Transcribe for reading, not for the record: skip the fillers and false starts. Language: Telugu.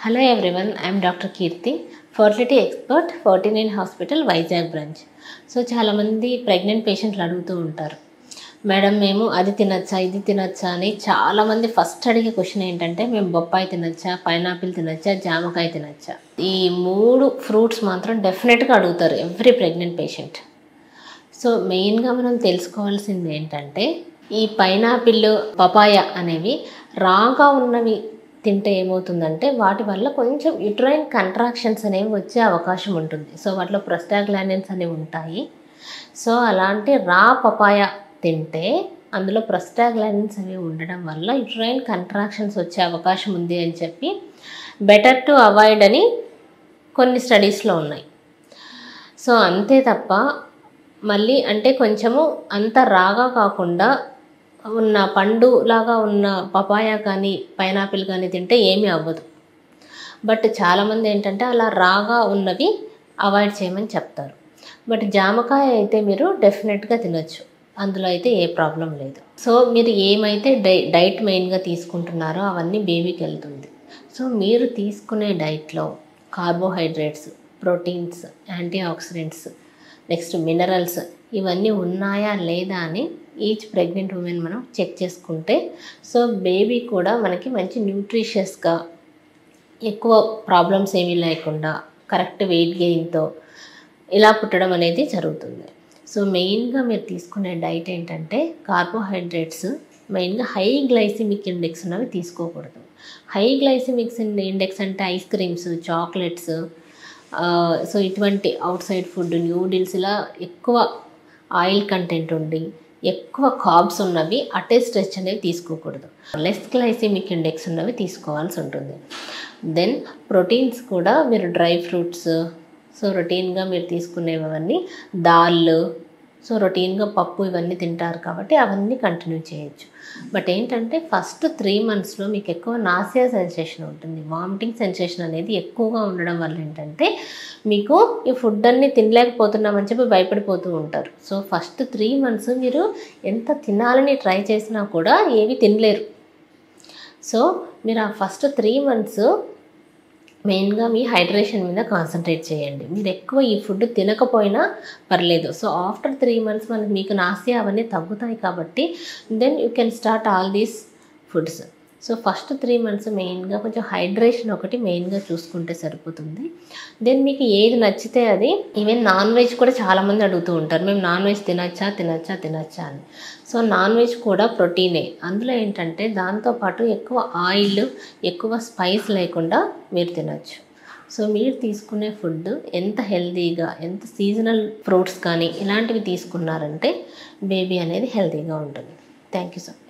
Hello everyone, I am Dr. Kirti, fertility expert, 49 Hospital, Vizag branch. So చాలామంది ప్రెగ్నెంట్ పేషెంట్లు అడుగుతూ ఉంటారు, మేడం మేము అది తినచ్చా ఇది తినచ్చా అని. చాలామంది ఫస్ట్ అడిగే క్వశ్చన్ ఏంటంటే మేము బొప్పాయి తినచ్చా, పైనాపిల్ తినచ్చా, జామకాయ తినచ్చా. ఈ 3 ఫ్రూట్స్ మాత్రం డెఫినెట్గా అడుగుతారు ఎవ్రీ ప్రెగ్నెంట్ పేషెంట్. సో మెయిన్గా మనం తెలుసుకోవాల్సింది ఏంటంటే ఈ పైనాపిల్, పపాయ అనేవి రాగా ఉన్నవి తింటే ఏమవుతుందంటే వాటి వల్ల కొంచెం యుట్రైన్ కంట్రాక్షన్స్ అనేవి వచ్చే అవకాశం ఉంటుంది. సో వాటిలో ప్రొస్టాగ్లాండిన్స్ అనేవి ఉంటాయి. సో అలాంటి రా పపాయ తింటే అందులో ప్రొస్టాగ్లాండిన్స్ అనేవి ఉండడం వల్ల యుట్రైన్ కంట్రాక్షన్స్ వచ్చే అవకాశం ఉంది అని చెప్పి బెటర్ టు అవాయిడ్ అని కొన్ని స్టడీస్లో ఉన్నాయి. సో అంతే తప్ప మళ్ళీ అంటే కొంచెము అంత రాగా కాకుండా ఉన్న పండు లాగా ఉన్న పపాయ కానీ పైనాపిల్ కానీ తింటే ఏమీ అవ్వదు. బట్ చాలామంది ఏంటంటే అలా రాగా ఉన్నవి అవాయిడ్ చేయమని చెప్తారు. బట్ జామకాయ అయితే మీరు డెఫినెట్గా తినొచ్చు, అందులో అయితే ఏ ప్రాబ్లం లేదు. సో మీరు ఏమైతే డైట్ మెయిన్గా తీసుకుంటున్నారో అవన్నీ బేబీకి వెళ్తుంది. సో మీరు తీసుకునే డైట్లో carbohydrates, proteins, anti oxidants, next minerals ఇవన్నీ ఉన్నాయా లేదా అని ఈచ్ ప్రెగ్నెంట్ ఉమెన్ మనం చెక్ చేసుకుంటే సో బేబీ కూడా మనకి మంచి న్యూట్రిషియస్గా, ఎక్కువ ప్రాబ్లమ్స్ ఏమీ లేకుండా కరెక్ట్ వెయిట్ గెయిన్తో ఇలా పుట్టడం అనేది జరుగుతుంది. సో మెయిన్గా మీరు తీసుకునే డైట్ ఏంటంటే కార్బోహైడ్రేట్స్, మెయిన్గా హై గ్లైసిమిక్ ఇండెక్స్ ఉన్నవి తీసుకోకూడదు. హై గ్లైసిమిక్ ఇండెక్స్ అంటే ఐస్ క్రీమ్స్, చాక్లెట్స్, సో ఇటువంటి అవుట్ సైడ్ ఫుడ్, న్యూడిల్స్, ఇలా ఎక్కువ ఆయిల్ కంటెంట్ ఉండి ఎక్కువ కార్బ్స్ ఉన్నవి అటే స్ట్రెచ్ అనేవి తీసుకోకూడదు. లెస్ గ్లైసిమిక్ ఇండెక్స్ ఉన్నవి తీసుకోవాల్సి ఉంటుంది. దెన్ ప్రోటీన్స్ కూడా మీరు డ్రై ఫ్రూట్స్, సో రొటీన్గా మీరు తీసుకునేవన్నీ దాళ్ళు, సో రొటీన్గా పప్పు ఇవన్నీ తింటారు కాబట్టి అవన్నీ కంటిన్యూ చేయొచ్చు. బట్ ఏంటంటే ఫస్ట్ 3 monthsలో మీకు ఎక్కువ నాసియా సెన్సేషన్ ఉంటుంది, వామిటింగ్ సెన్సేషన్ అనేది ఎక్కువగా ఉండడం వల్ల ఏంటంటే మీకు ఈ ఫుడ్ అన్నీ తినలేకపోతున్నామని చెప్పి భయపడిపోతూ ఉంటారు. సో ఫస్ట్ 3 months మీరు ఎంత తినాలని ట్రై చేసినా కూడా ఏవి తినలేరు. సో మీరు ఆ ఫస్ట్ 3 months మెయిన్గా మీ హైడ్రేషన్ మీద కాన్సన్ట్రేట్ చేయండి. మీరు ఎక్కువ ఈ ఫుడ్ తినకపోయినా పర్లేదు. సో ఆఫ్టర్ 3 months మీకు నాసియా అవన్నీ తగ్గుతాయి కాబట్టి then you can start all these foods. So first 3 months మెయిన్గా కొంచెం హైడ్రేషన్ ఒకటి మెయిన్గా చూసుకుంటే సరిపోతుంది. దెన్ మీకు ఏది నచ్చితే అది, ఈవెన్ నాన్ వెజ్ కూడా చాలామంది అడుగుతూ ఉంటారు, మేము నాన్ వెజ్ తినచ్చా అని. సో నాన్ వెజ్ కూడా ప్రోటీనే. అందులో ఏంటంటే దాంతోపాటు ఎక్కువ ఆయిల్, ఎక్కువ స్పైస్ లేకుండా మీరు తినచ్చు. సో మీరు తీసుకునే ఫుడ్ ఎంత హెల్తీగా, ఎంత సీజనల్ ఫ్రూట్స్ కానీ ఇలాంటివి తీసుకున్నారంటే బేబీ అనేది హెల్తీగా ఉంటుంది. Thank you so much.